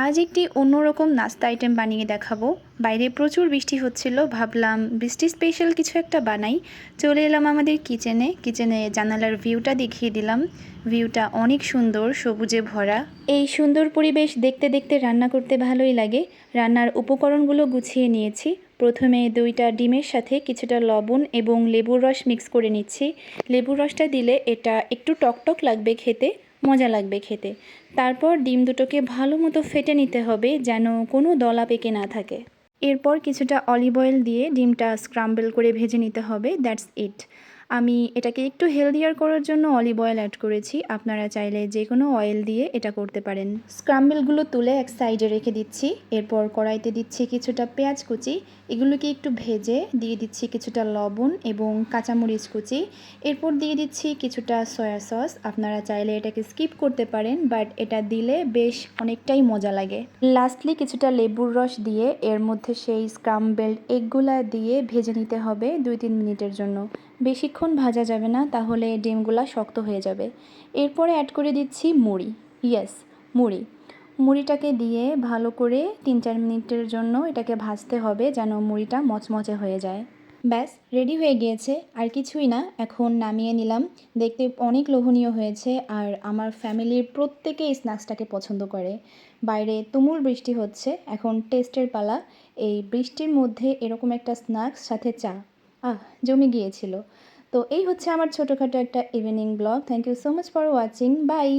আজ একটি অন্যরকম নাস্তা আইটেম বানিয়ে দেখাবো। বাইরে প্রচুর বৃষ্টি হচ্ছিল, ভাবলাম বৃষ্টি স্পেশাল কিছু একটা বানাই। চলে এলাম আমাদের কিচেনে জানালার ভিউটা দেখিয়ে দিলাম। ভিউটা অনেক সুন্দর, সবুজে ভরা। এই সুন্দর পরিবেশ দেখতে দেখতে রান্না করতে ভালোই লাগে। রান্নার উপকরণগুলো গুছিয়ে নিয়েছি। প্রথমে 2টা ডিমের সাথে কিছুটা লবণ এবং লেবুর রস মিক্স করে নিচ্ছি। লেবুর রসটা দিলে এটা একটু টকটক লাগবে খেতে, মজা লাগবে খেতে। তারপর ডিম দুটোকে ভালো মতো ফেটে নিতে হবে, যেন কোনো দলা পেকে না থাকে। এরপর কিছুটা অলিভ অয়েল দিয়ে ডিমটা স্ক্রাম্বল করে ভেজে নিতে হবে। That's it. আমি এটাকে একটু হেলদিয়ার করার জন্য অলিভ অয়েল অ্যাড করেছি। আপনারা চাইলে যে কোনো অয়েল দিয়ে এটা করতে পারেন। স্ক্রাম্বলগুলো তুলে এক সাইডে রেখে দিচ্ছি। এরপর কড়াইতে দিচ্ছি কিছুটা পেঁয়াজ কুচি। এগুলোকে একটু ভেজে দিয়ে দিচ্ছি কিছুটা লবণ এবং কাঁচামরিচ কুচি। এরপর দিয়ে দিচ্ছি কিছুটা সয়া সস। আপনারা চাইলে এটাকে স্কিপ করতে পারেন, বাট এটা দিলে বেশ অনেকটাই মজা লাগে। লাস্টলি কিছুটা লেবুর রস দিয়ে এর মধ্যে সেই স্ক্রাম্বলড এগগুলা দিয়ে ভেজে নিতে হবে 2-3 মিনিটের জন্য। বেশিক্ষণ ভাজা যাবে না, তাহলে ডিমগুলা শক্ত হয়ে যাবে। এরপরে অ্যাড করে দিচ্ছি মুড়ি। ইয়েস, মুড়ি। মুড়িটাকে দিয়ে ভালো করে 3-4 মিনিটের জন্য এটাকে ভাজতে হবে, যেন মুড়িটা মচমচে হয়ে যায়। ব্যাস রেডি হয়ে গিয়েছে, আর কিছুই না। এখন নামিয়ে নিলাম। দেখতে অনেক লোভনীয় হয়েছে, আর আমার ফ্যামিলির প্রত্যেকে এই স্ন্যাক্সটাকে পছন্দ করে। বাইরে তুমুল বৃষ্টি হচ্ছে, এখন টেস্টের পালা। এই বৃষ্টির মধ্যে এরকম একটা স্ন্যাক্স সাথে চা, জমে গিয়েছিল। তো এই হচ্ছে আমার ছোটোখাটো একটা evening blog. Thank you so much for watching. By.